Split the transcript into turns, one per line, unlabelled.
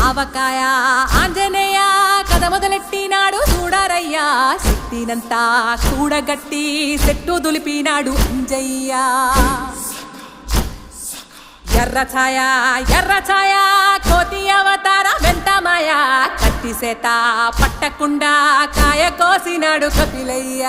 ఆవకాయ ఆంజనేయ కథ మొదలెట్టినాడు చూడరయ్యా శక్తినంతా కూడగట్టి చెట్టు దులిపినాడు అంజయ్య ఎర్ర ఛాయ కోతి అవతార వెంటమాయ కత్తి సేత పట్టకుండా కాయ కోసినాడు కపిలయ్య